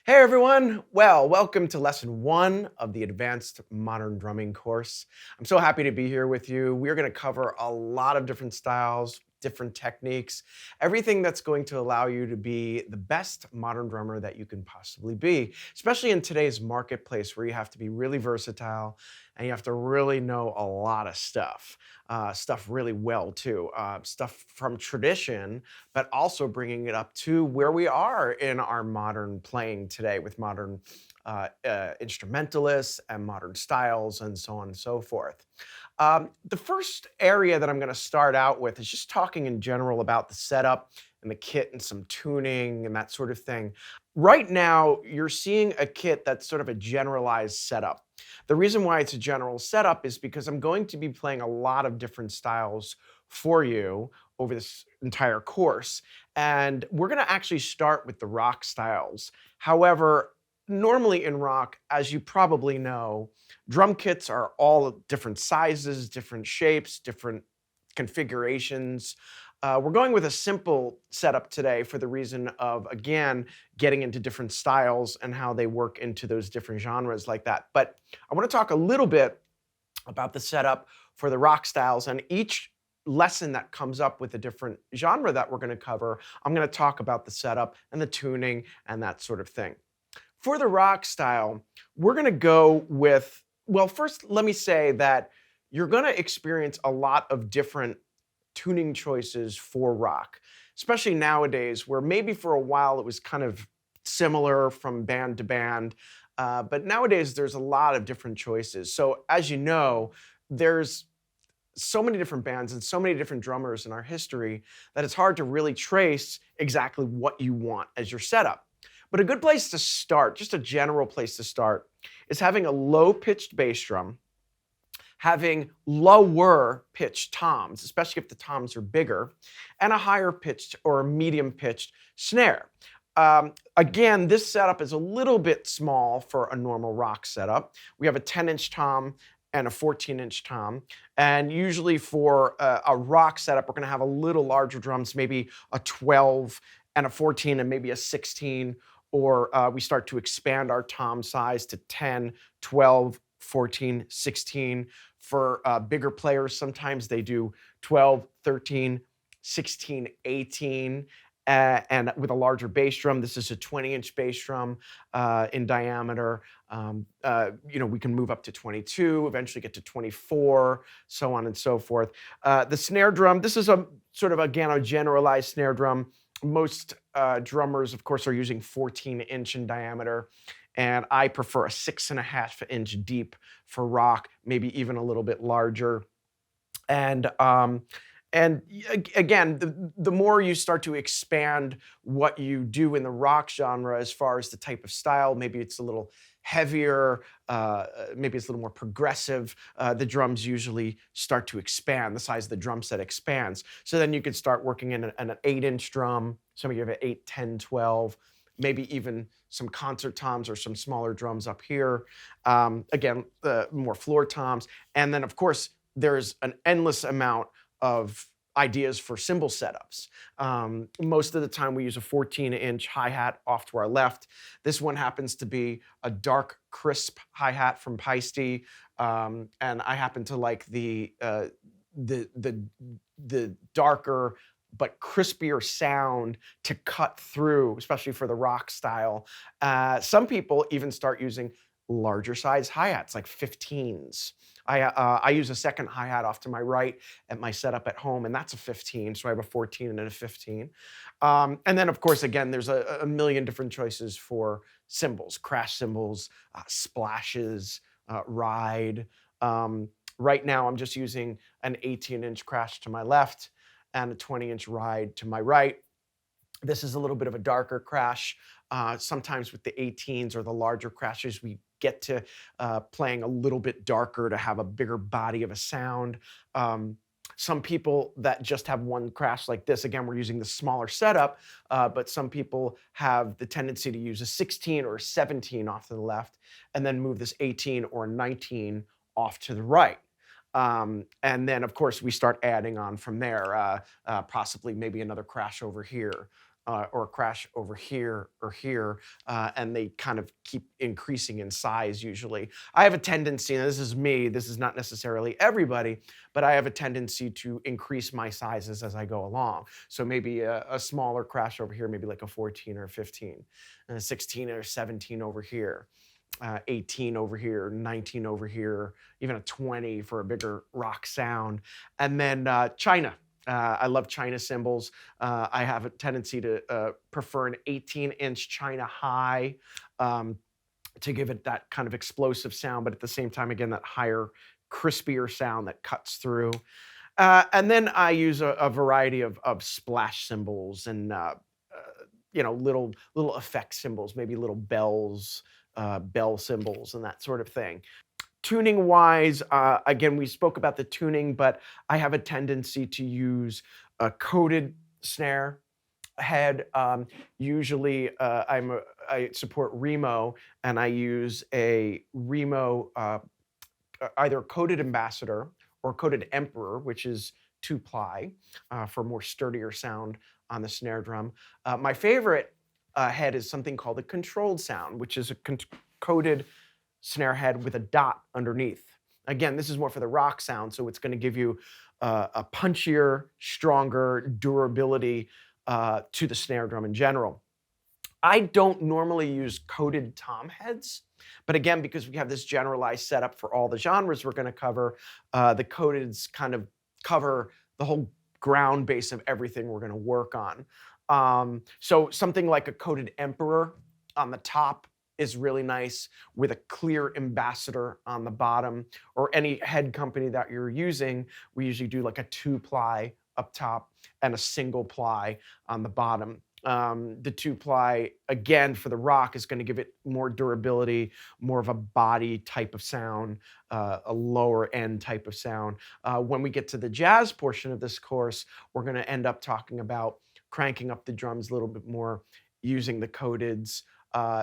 Hey everyone! Well, welcome to lesson one of the Advanced Modern Drumming course. I'm so happy to be here with you. We're going to cover a lot of different styles, different techniques, everything that's going to allow you to be the best modern drummer that you can possibly be, especially in today's marketplace where you have to be really versatile and you have to really know a lot of stuff really well too, stuff from tradition but also bringing it up to where we are in our modern playing today with modern instrumentalists and modern styles and so on and so forth. The first area that I'm going to start out with is just talking in general about the setup and the kit and some tuning and that sort of thing. Right now, you're seeing a kit that's sort of a generalized setup. The reason why it's a general setup is because I'm going to be playing a lot of different styles for you over this entire course. And we're going to actually start with the rock styles. However, normally in rock, as you probably know, drum kits are all different sizes, different shapes, different configurations. We're going with a simple setup today for the reason of, again, getting into different styles and how they work into those different genres like that. But I want to talk a little bit about the setup for the rock styles, and each lesson that comes up with a different genre that we're going to cover, I'm going to talk about the setup and the tuning and that sort of thing. For the rock style, we're going to go with, well, first, let me say that you're going to experience a lot of different tuning choices for rock, especially nowadays, where maybe for a while it was kind of similar from band to band. But nowadays, there's a lot of different choices. So, as you know, there's so many different bands and so many different drummers in our history that it's hard to really trace exactly what you want as your setup. But a good place to start, just a general place to start, is having a low pitched bass drum, having lower pitched toms, especially if the toms are bigger, and a higher pitched or medium pitched snare. Again, this setup is a little bit small for a normal rock setup. We have a 10-inch tom and a 14-inch tom. And usually for a rock setup, we're going to have a little larger drums, maybe a 12 and a 14 and maybe a 16, or we start to expand our tom size to 10, 12, 14, 16. For bigger players, sometimes they do 12, 13, 16, 18. And with a larger bass drum, this is a 20-inch bass drum in diameter. We can move up to 22, eventually get to 24, so on and so forth. The snare drum, this is a sort of, again, a generalized snare drum. Most drummers, of course, are using 14-inch in diameter, and I prefer a 6.5-inch deep for rock, maybe even a little bit larger. And again, the more you start to expand what you do in the rock genre as far as the type of style, maybe it's a little heavier, maybe it's a little more progressive, the drums usually start to expand, the size of the drum set expands. So then you could start working in an 8-inch drum, some of you have an 8, 10, 12, maybe even some concert toms or some smaller drums up here. Again, more floor toms. And then, of course, there's an endless amount of ideas for cymbal setups. Most of the time we use a 14-inch hi-hat off to our left. This one happens to be a dark, crisp hi-hat from Paiste, and I happen to like the darker but crispier sound to cut through, especially for the rock style. Some people even start using larger size hi-hats, like 15s. I use a second hi-hat off to my right at my setup at home, and that's a 15, so I have a 14 and a 15. And then, of course, again, there's a million different choices for cymbals, crash cymbals, splashes, ride. Right now, I'm just using an 18-inch crash to my left and a 20-inch ride to my right. This is a little bit of a darker crash. Sometimes with the 18s or the larger crashes, we get to playing a little bit darker to have a bigger body of a sound. Some people that just have one crash like this, again, we're using the smaller setup, but some people have the tendency to use a 16 or a 17 off to the left and then move this 18 or 19 off to the right. And then, of course, we start adding on from there, possibly maybe another crash over here. or a crash over here or here, and they kind of keep increasing in size usually. I have a tendency, and this is me, this is not necessarily everybody, but I have a tendency to increase my sizes as I go along. So maybe a smaller crash over here, maybe like a 14 or 15, and a 16 or 17 over here. 18 over here, 19 over here, even a 20 for a bigger rock sound. And then China. I love China cymbals. I have a tendency to prefer an 18-inch China high um, to give it that kind of explosive sound, but at the same time, again, that higher, crispier sound that cuts through. And then I use a variety of splash cymbals and little effect cymbals, maybe little bells, bell cymbals, and that sort of thing. Tuning wise, again, we spoke about the tuning, but I have a tendency to use a coated snare head. Usually, I support Remo, and I use a Remo either coated ambassador or coated emperor, which is 2-ply for more sturdier sound on the snare drum. My favorite head is something called a controlled sound, which is a coated snare head with a dot underneath. Again, this is more for the rock sound, so it's going to give you a punchier, stronger durability to the snare drum in general. I don't normally use coated tom heads, but again, because we have this generalized setup for all the genres we're going to cover, the coateds kind of cover the whole ground base of everything we're going to work on. So something like a coated emperor on the top is really nice with a clear ambassador on the bottom, or any head company that you're using. We usually do like a 2-ply up top and a single ply on the bottom. The 2-ply, again, for the rock is going to give it more durability, more of a body type of sound, a lower end type of sound. When we get to the jazz portion of this course, we're going to end up talking about cranking up the drums a little bit more, using the coateds,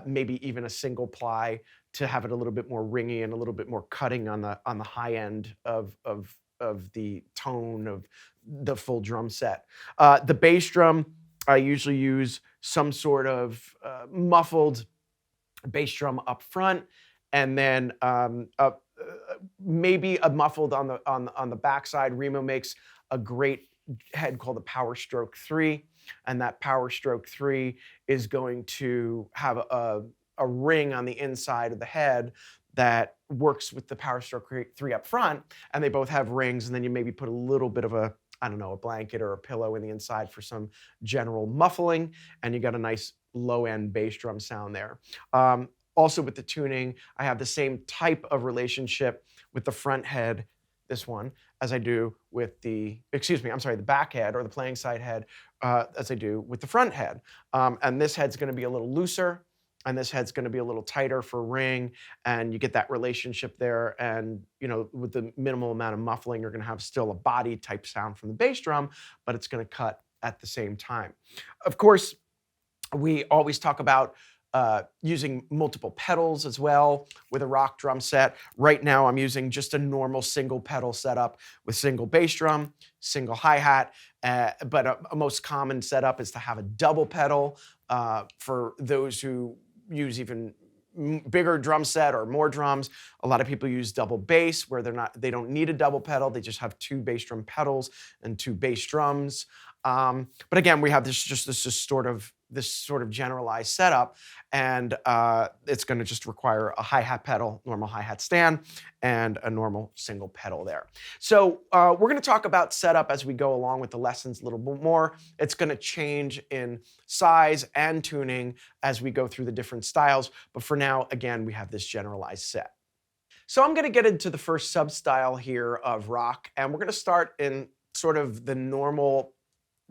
maybe even a single ply to have it a little bit more ringy and a little bit more cutting on the high end of the tone of the full drum set. The bass drum, I usually use some sort of muffled bass drum up front, and then maybe a muffled on the backside. Remo makes a great head called the Power Stroke 3, and that Power Stroke 3 is going to have a ring on the inside of the head that works with the Power Stroke 3 up front, and they both have rings, and then you maybe put a little bit of a, I don't know, a blanket or a pillow in the inside for some general muffling, and you got a nice low-end bass drum sound there. Also with the tuning, I have the same type of relationship with the front head, this one, as I do with the back head or the playing side head, as I do with the front head. And this head's gonna be a little looser, and this head's gonna be a little tighter for ring, and you get that relationship there. And with the minimal amount of muffling, you're gonna have still a body type sound from the bass drum, but it's gonna cut at the same time. Of course, we always talk about using multiple pedals as well with a rock drum set. Right now, I'm using just a normal single pedal setup with single bass drum, single hi-hat, but a most common setup is to have a double pedal for those who use even bigger drum set or more drums. A lot of people use double bass where they don't need a double pedal. They just have 2 bass drum pedals and 2 bass drums. But again, we have this sort of generalized setup, and it's going to just require a hi-hat pedal, normal hi-hat stand, and a normal single pedal there. So we're going to talk about setup as we go along with the lessons a little bit more. It's going to change in size and tuning as we go through the different styles. But for now, again, we have this generalized set. So I'm going to get into the first sub-style here of rock, and we're going to start in sort of the normal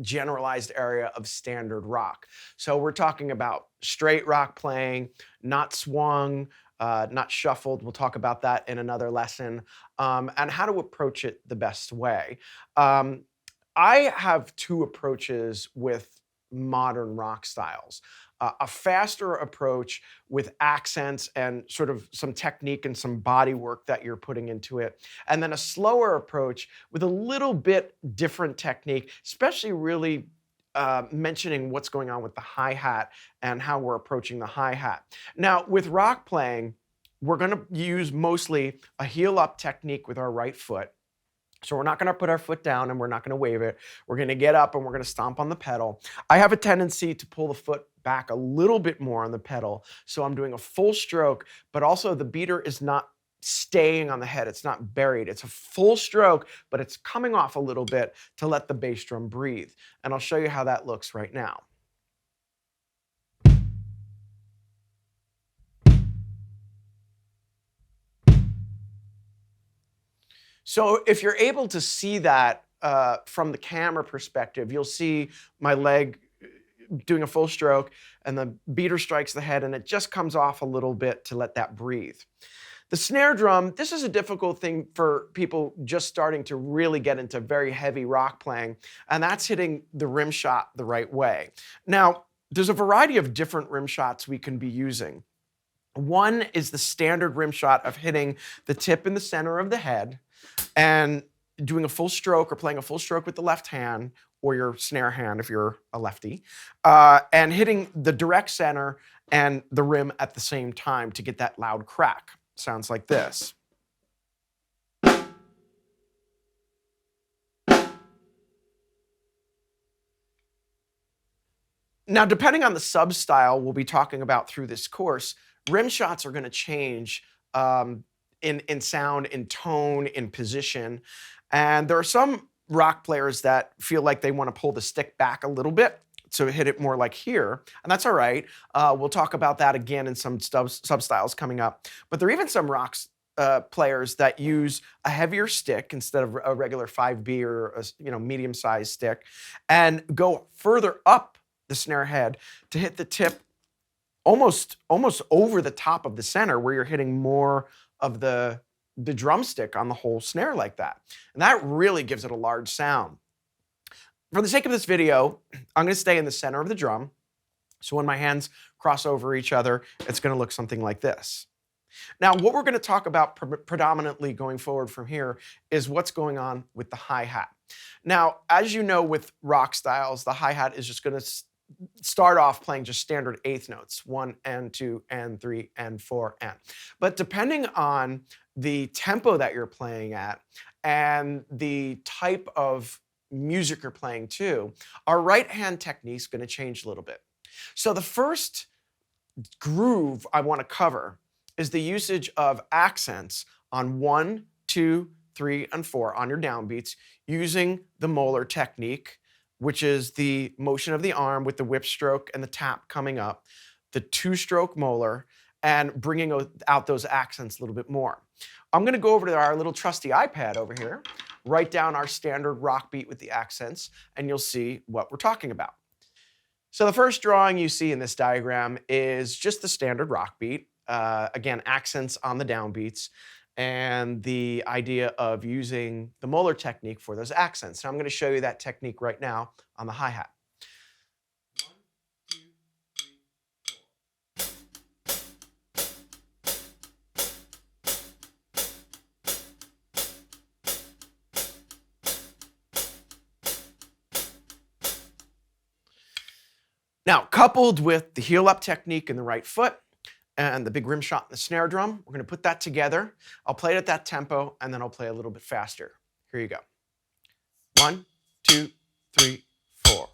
generalized area of standard rock. So we're talking about straight rock playing, not swung, not shuffled. We'll talk about that in another lesson, and how to approach it the best way. I have 2 approaches with modern rock styles. A faster approach with accents and sort of some technique and some body work that you're putting into it. And then a slower approach with a little bit different technique, especially really mentioning what's going on with the hi-hat and how we're approaching the hi-hat. Now, with rock playing, we're gonna use mostly a heel up technique with our right foot. So we're not gonna put our foot down and we're not gonna wave it. We're gonna get up and we're gonna stomp on the pedal. I have a tendency to pull the foot back a little bit more on the pedal. So I'm doing a full stroke, but also the beater is not staying on the head. It's not buried. It's a full stroke, but it's coming off a little bit to let the bass drum breathe. And I'll show you how that looks right now. So if you're able to see that from the camera perspective, you'll see my leg doing a full stroke and the beater strikes the head and it just comes off a little bit to let that breathe. The snare drum, this is a difficult thing for people just starting to really get into very heavy rock playing, and that's hitting the rim shot the right way. Now, there's a variety of different rim shots we can be using. One is the standard rim shot of hitting the tip in the center of the head and doing a full stroke or playing a full stroke with the left hand or your snare hand if you're a lefty, and hitting the direct center and the rim at the same time to get that loud crack. Sounds like this. Now, depending on the sub-style we'll be talking about through this course, rim shots are gonna change in sound, in tone, in position. And there are some rock players that feel like they wanna pull the stick back a little bit to hit it more like here, and that's all right. We'll talk about that again in some sub-styles coming up. But there are even some players that use a heavier stick instead of a regular 5B or a medium-sized stick, and go further up the snare head to hit the tip almost over the top of the center where you're hitting more of the drumstick on the whole snare like that. And that really gives it a large sound. For the sake of this video, I'm gonna stay in the center of the drum. So when my hands cross over each other, it's gonna look something like this. Now, what we're gonna talk about predominantly going forward from here is what's going on with the hi-hat. Now, as you know with rock styles, the hi-hat is just gonna start off playing just standard eighth notes, 1 and 2 and 3 and 4 and. But depending on the tempo that you're playing at and the type of music you're playing too, our right hand technique is going to change a little bit. So the first groove I want to cover is the usage of accents on 1, 2, 3, and 4 on your downbeats using the molar technique, which is the motion of the arm with the whip stroke and the tap coming up, the 2-stroke molar, and bringing out those accents a little bit more. I'm going to go over to our little trusty iPad over here, write down our standard rock beat with the accents, and you'll see what we're talking about. So the first drawing you see in this diagram is just the standard rock beat. Again, accents on the downbeats, and the idea of using the molar technique for those accents. So I'm going to show you that technique right now on the hi-hat. 1, 2, 3, 4. Now, coupled with the heel up technique in the right foot, and the big rim shot in the snare drum. We're gonna put that together. I'll play it at that tempo, and then I'll play a little bit faster. Here you go. 1, 2, 3, 4.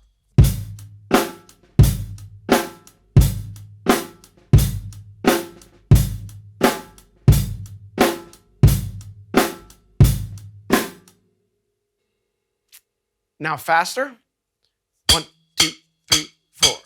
Now faster. 1, 2, 3, 4.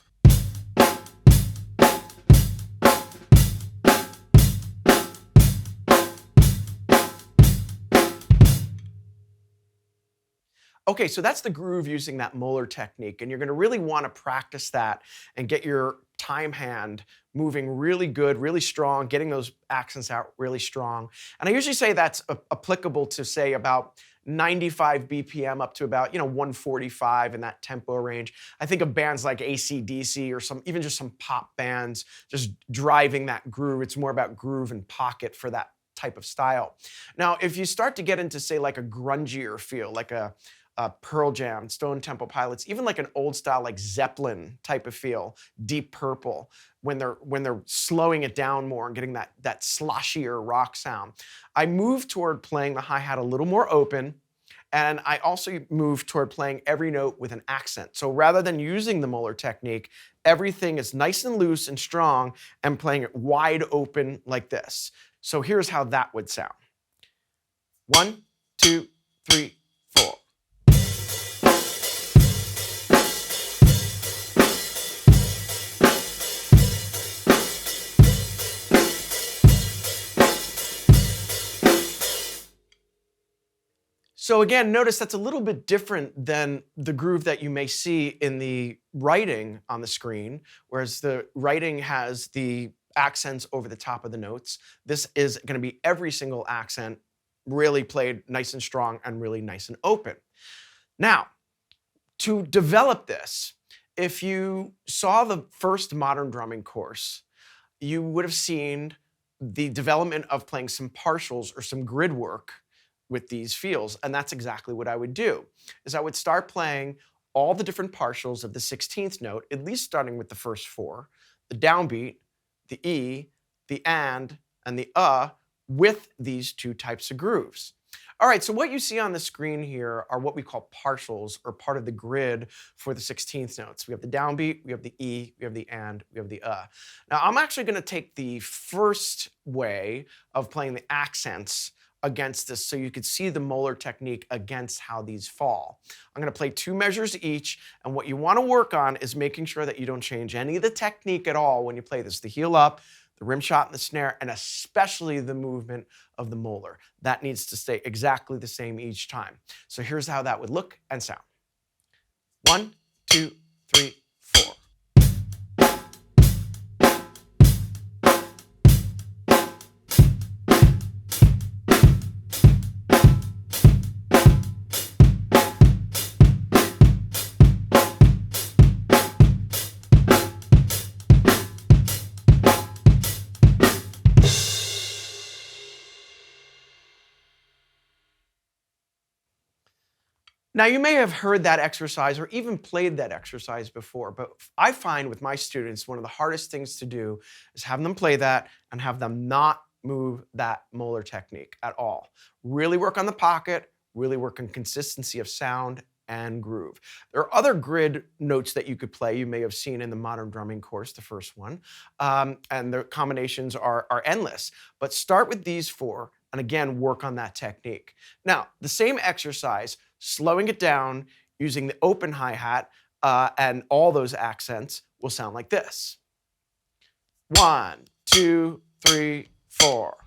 Okay, so that's the groove using that molar technique, and you're gonna really wanna practice that and get your time hand moving really good, really strong, getting those accents out really strong. And I usually say that's applicable to, say, about 95 BPM up to about 145 in that tempo range. I think of bands like AC/DC or even just some pop bands just driving that groove. It's more about groove and pocket for that type of style. Now, if you start to get into, say, like a grungier feel, like a Pearl Jam, Stone Temple Pilots, even like an old style like Zeppelin type of feel, Deep Purple, when they're slowing it down more and getting that sloshier rock sound. I move toward playing the hi-hat a little more open, and I also move toward playing every note with an accent. So rather than using the Moeller technique, everything is nice and loose and strong and playing it wide open like this. So here's how that would sound. 1, 2, 3, 4. So again, notice that's a little bit different than the groove that you may see in the writing on the screen, whereas the writing has the accents over the top of the notes. This is going to be every single accent really played nice and strong and really nice and open. Now, to develop this, if you saw the first modern drumming course, you would have seen the development of playing some partials or some grid work with these feels. And that's exactly what I would do, is I would start playing all the different partials of the 16th note, at least starting with the first four, the downbeat, the E, the and the with these two types of grooves. All right, so what you see on the screen here are what we call partials, or part of the grid for the 16th notes. We have the downbeat, we have the E, we have the and, we have the Now, I'm actually going to take the first way of playing the accents against this so you could see the Moeller technique against how these fall. I'm going to play 2 measures each, and what you want to work on is making sure that you don't change any of the technique at all when you play this. The heel up, the rim shot and the snare, and especially the movement of the Moeller. That needs to stay exactly the same each time. So here's how that would look and sound. 1, 2, 3, 4. Now, you may have heard that exercise or even played that exercise before, but I find with my students, one of the hardest things to do is have them play that and have them not move that Moeller technique at all. Really work on the pocket, really work on consistency of sound and groove. There are other grid notes that you could play. You may have seen in the modern drumming course, the first one, and the combinations are endless. But start with these 4, and again, work on that technique. Now, the same exercise, slowing it down using the open hi-hat and all those accents will sound like this. 1, 2, 3, 4.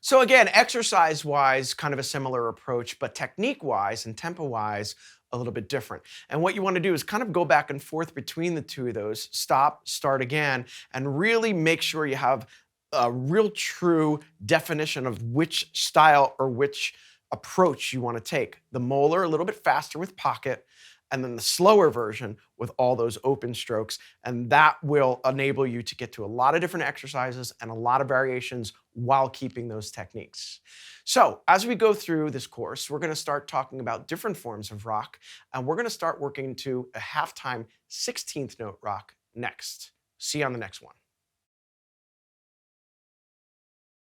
So again, exercise-wise, kind of a similar approach, but technique-wise and tempo-wise, a little bit different. And what you want to do is kind of go back and forth between the two of those, stop, start again, and really make sure you have a real true definition of which style or which approach you want to take. The Moeller, a little bit faster with pocket, and then the slower version with all those open strokes. And that will enable you to get to a lot of different exercises and a lot of variations while keeping those techniques. So as we go through this course, we're going to start talking about different forms of rock, and we're going to start working to a halftime 16th note rock next. See you on the next one.